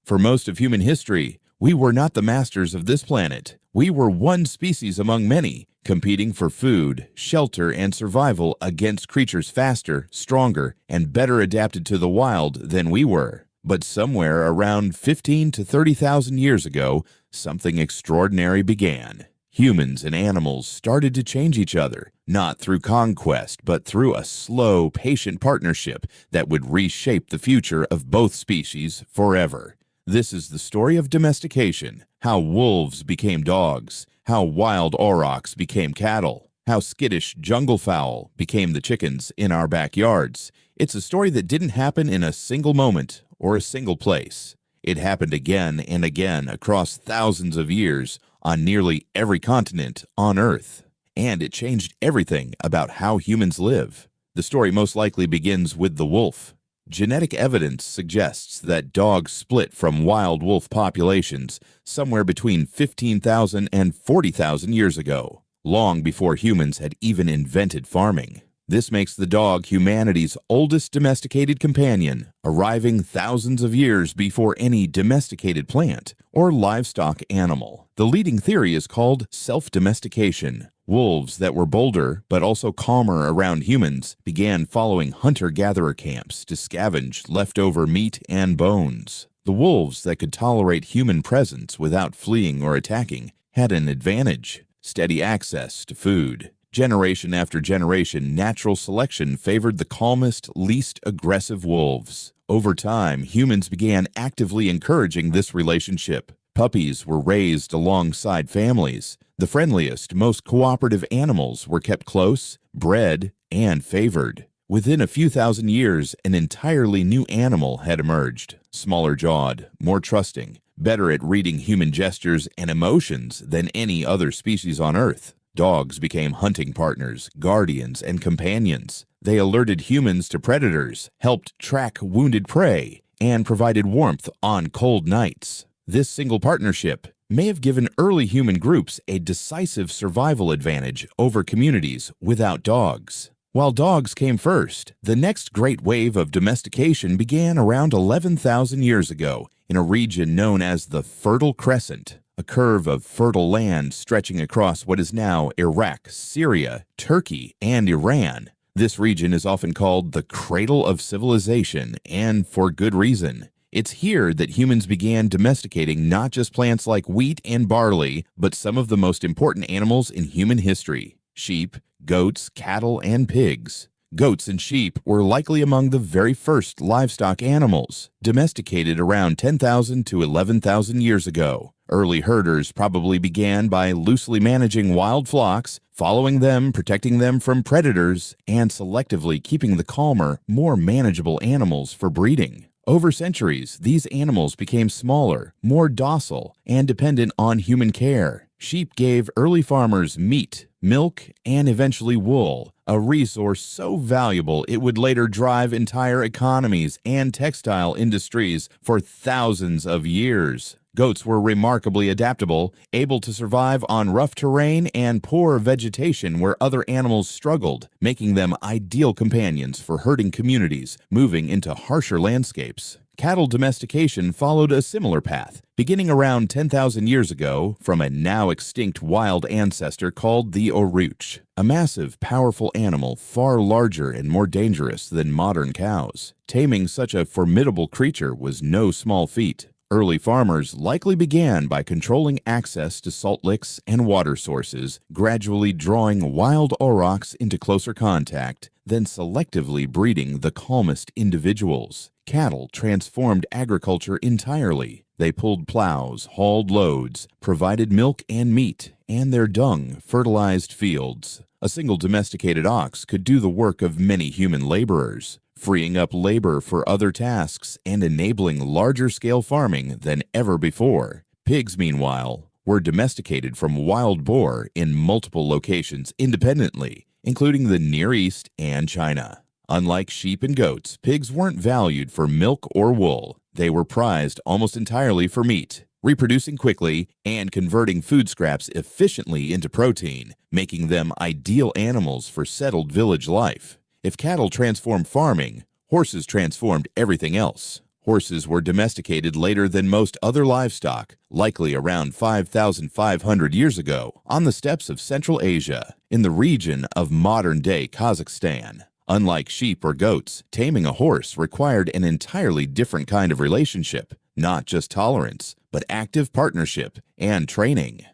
For most of human history, we were not the masters of this planet. We were one species among many, competing for food, shelter, and survival against creatures faster, stronger, and better adapted to the wild than we were. But somewhere around 15 to 30,000 years ago, something extraordinary began. Humans and animals started to change each other, not through conquest, but through a slow, patient partnership that would reshape the future of both species forever. This is the story of domestication, how wolves became dogs, how wild aurochs became cattle, how skittish jungle fowl became the chickens in our backyards. It's a story that didn't happen in a single moment or a single place. It happened again and again across thousands of years on nearly every continent on Earth. And it changed everything about how humans live. The story most likely begins with the wolf. Genetic evidence suggests that dogs split from wild wolf populations somewhere between 15,000 and 40,000 years ago, long before humans had even invented farming. This makes the dog humanity's oldest domesticated companion, arriving thousands of years before any domesticated plant or livestock animal. The leading theory is called self-domestication. Wolves that were bolder but also calmer around humans began following hunter-gatherer camps to scavenge leftover meat and bones. The wolves that could tolerate human presence without fleeing or attacking had an advantage: steady access to food. Generation after generation, natural selection favored the calmest, least aggressive wolves. Over time, humans began actively encouraging this relationship. Puppies were raised alongside families. The friendliest, most cooperative animals were kept close, bred, and favored. Within a few thousand years, an entirely new animal had emerged, smaller-jawed, more trusting, better at reading human gestures and emotions than any other species on Earth. Dogs became hunting partners, guardians, and companions. They alerted humans to predators, helped track wounded prey, and provided warmth on cold nights. This single partnership may have given early human groups a decisive survival advantage over communities without dogs. While dogs came first, the next great wave of domestication began around 11,000 years ago in a region known as the Fertile Crescent, a curve of fertile land stretching across what is now Iraq, Syria, Turkey, and Iran. This region is often called the Cradle of Civilization, and for good reason. It's here that humans began domesticating not just plants like wheat and barley, but some of the most important animals in human history: sheep, goats, cattle, and pigs. Goats and sheep were likely among the very first livestock animals, domesticated around 10,000 to 11,000 years ago. Early herders probably began by loosely managing wild flocks, following them, protecting them from predators, and selectively keeping the calmer, more manageable animals for breeding. Over centuries, these animals became smaller, more docile, and dependent on human care. Sheep gave early farmers meat, milk, and eventually wool, a resource so valuable it would later drive entire economies and textile industries for thousands of years. Goats were remarkably adaptable, able to survive on rough terrain and poor vegetation where other animals struggled, making them ideal companions for herding communities moving into harsher landscapes. Cattle domestication followed a similar path, beginning around 10,000 years ago from a now extinct wild ancestor called the Auroch, a massive, powerful animal far larger and more dangerous than modern cows. Taming such a formidable creature was no small feat. Early farmers likely began by controlling access to salt licks and water sources, gradually drawing wild aurochs into closer contact, then selectively breeding the calmest individuals. Cattle transformed agriculture entirely. They pulled plows, hauled loads, provided milk and meat, and their dung fertilized fields. A single domesticated ox could do the work of many human laborers, freeing up labor for other tasks and enabling larger-scale farming than ever before. Pigs, meanwhile, were domesticated from wild boar in multiple locations independently, including the Near East and China. Unlike sheep and goats, pigs weren't valued for milk or wool. They were prized almost entirely for meat, reproducing quickly and converting food scraps efficiently into protein, making them ideal animals for settled village life. If cattle transformed farming, horses transformed everything else. Horses were domesticated later than most other livestock, likely around 5,500 years ago, on the steppes of Central Asia, in the region of modern-day Kazakhstan. Unlike sheep or goats, taming a horse required an entirely different kind of relationship, not just tolerance, but active partnership and training.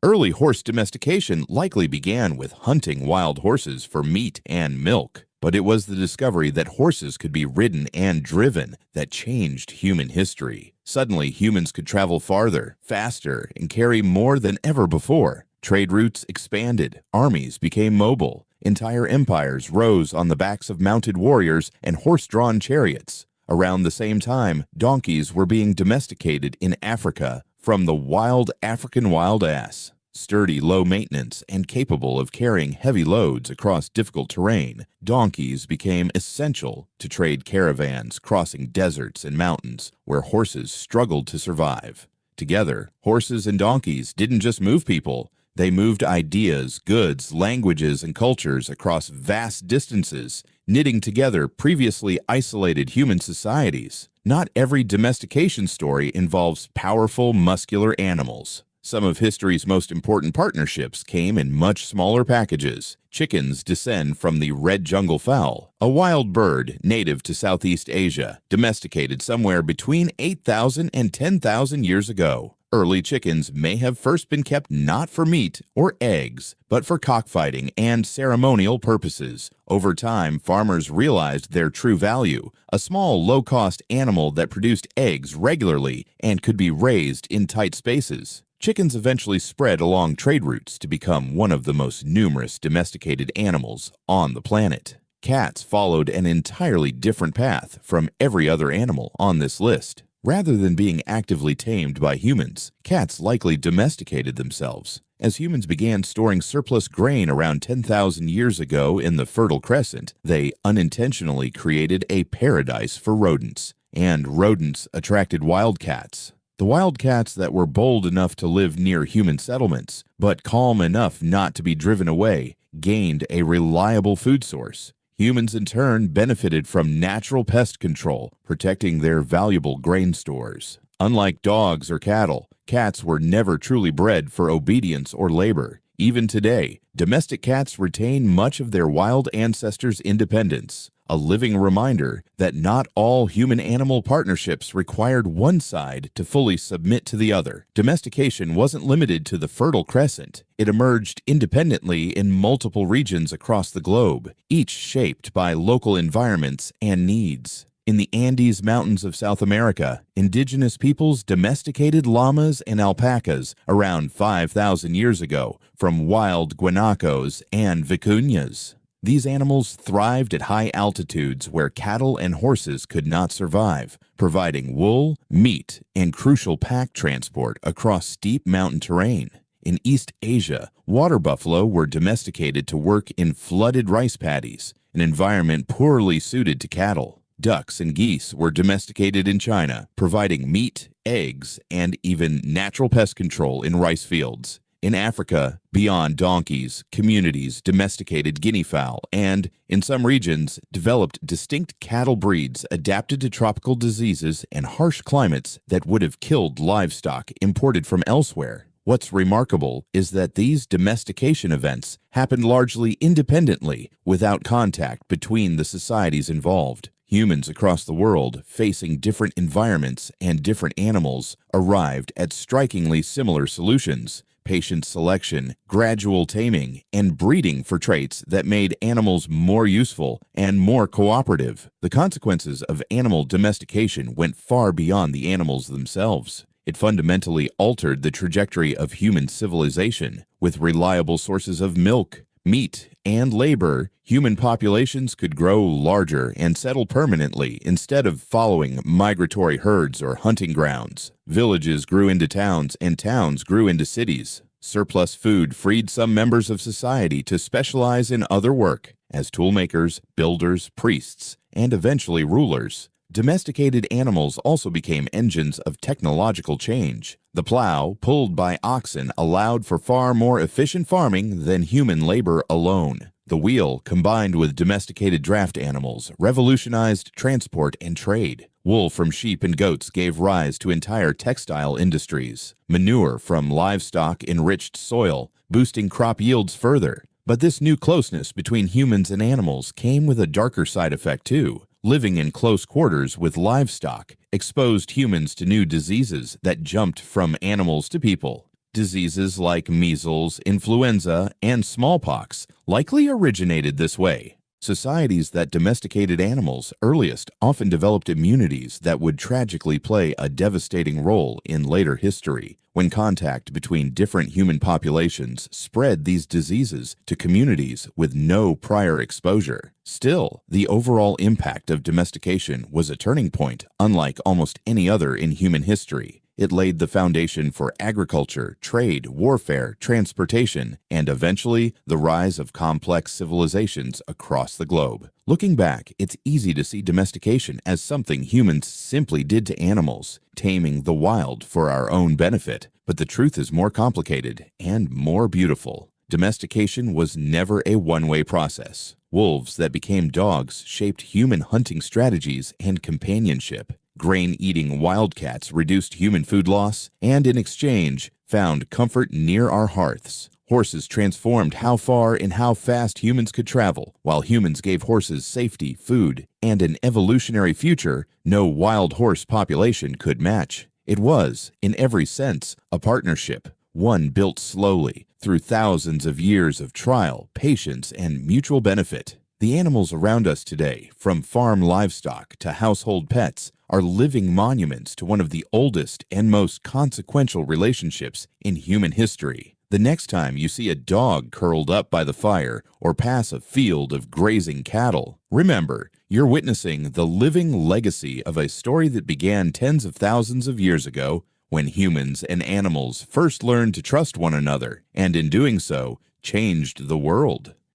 Early horse domestication likely began with hunting wild horses for meat and milk, but it was the discovery that horses could be ridden and driven that changed human history. Suddenly, humans could travel farther, faster, and carry more than ever before. Trade routes expanded, armies became mobile, entire empires rose on the backs of mounted warriors and horse-drawn chariots. Around the same time, donkeys were being domesticated in Africa from the wild African wild ass. Sturdy, low maintenance, and capable of carrying heavy loads across difficult terrain, donkeys became essential to trade caravans crossing deserts and mountains where horses struggled to survive. Together, horses and donkeys didn't just move people, they moved ideas, goods, languages, and cultures across vast distances, knitting together previously isolated human societies. Not every domestication story involves powerful, muscular animals. Some of history's most important partnerships came in much smaller packages. Chickens descend from the red jungle fowl, a wild bird native to Southeast Asia, domesticated somewhere between 8,000 and 10,000 years ago. Early chickens may have first been kept not for meat or eggs, but for cockfighting and ceremonial purposes. Over time, farmers realized their true value, a small, low-cost animal that produced eggs regularly and could be raised in tight spaces. Chickens eventually spread along trade routes to become one of the most numerous domesticated animals on the planet. Cats followed an entirely different path from every other animal on this list. Rather than being actively tamed by humans, cats likely domesticated themselves. As humans began storing surplus grain around 10,000 years ago in the Fertile Crescent, they unintentionally created a paradise for rodents, and rodents attracted wildcats. The wildcats that were bold enough to live near human settlements, but calm enough not to be driven away, gained a reliable food source. Humans in turn benefited from natural pest control, protecting their valuable grain stores. Unlike dogs or cattle, cats were never truly bred for obedience or labor. Even today, domestic cats retain much of their wild ancestors' independence, a living reminder that not all human-animal partnerships required one side to fully submit to the other. Domestication wasn't limited to the Fertile Crescent. It emerged independently in multiple regions across the globe, each shaped by local environments and needs. In the Andes Mountains of South America, indigenous peoples domesticated llamas and alpacas around 5,000 years ago from wild guanacos and vicuñas. These animals thrived at high altitudes where cattle and horses could not survive, providing wool, meat, and crucial pack transport across steep mountain terrain. In East Asia, water buffalo were domesticated to work in flooded rice paddies, an environment poorly suited to cattle. Ducks and geese were domesticated in China, providing meat, eggs, and even natural pest control in rice fields. In Africa, beyond donkeys, communities domesticated Guinea fowl and, in some regions, developed distinct cattle breeds adapted to tropical diseases and harsh climates that would have killed livestock imported from elsewhere. What's remarkable is that these domestication events happened largely independently, without contact between the societies involved. Humans across the world, facing different environments and different animals, arrived at strikingly similar solutions: patient selection, gradual taming, and breeding for traits that made animals more useful and more cooperative. The consequences of animal domestication went far beyond the animals themselves. It fundamentally altered the trajectory of human civilization. With reliable sources of milk, meat, and labor, human populations could grow larger and settle permanently instead of following migratory herds or hunting grounds. Villages grew into towns, and towns grew into cities. Surplus food freed some members of society to specialize in other work, as toolmakers, builders, priests, and eventually rulers. Domesticated animals also became engines of technological change. The plow, pulled by oxen, allowed for far more efficient farming than human labor alone. The wheel, combined with domesticated draft animals, revolutionized transport and trade. Wool from sheep and goats gave rise to entire textile industries. Manure from livestock enriched soil, boosting crop yields further. But this new closeness between humans and animals came with a darker side effect too. Living in close quarters with livestock exposed humans to new diseases that jumped from animals to people. Diseases like measles, influenza, and smallpox likely originated this way. Societies that domesticated animals earliest often developed immunities that would tragically play a devastating role in later history, when contact between different human populations spread these diseases to communities with no prior exposure. Still, the overall impact of domestication was a turning point unlike almost any other in human history. It laid the foundation for agriculture, trade, warfare, transportation, and eventually the rise of complex civilizations across the globe. Looking back, it's easy to see domestication as something humans simply did to animals, taming the wild for our own benefit. But the truth is more complicated and more beautiful. Domestication was never a one-way process. Wolves that became dogs shaped human hunting strategies and companionship. Grain-eating wildcats reduced human food loss, and in exchange, found comfort near our hearths. Horses transformed how far and how fast humans could travel, while humans gave horses safety, food, and an evolutionary future no wild horse population could match. It was, in every sense, a partnership, one built slowly, through thousands of years of trial, patience, and mutual benefit. The animals around us today, from farm livestock to household pets, are living monuments to one of the oldest and most consequential relationships in human history. The next time you see a dog curled up by the fire or pass a field of grazing cattle, remember, you're witnessing the living legacy of a story that began tens of thousands of years ago when humans and animals first learned to trust one another, and in doing so, changed the world.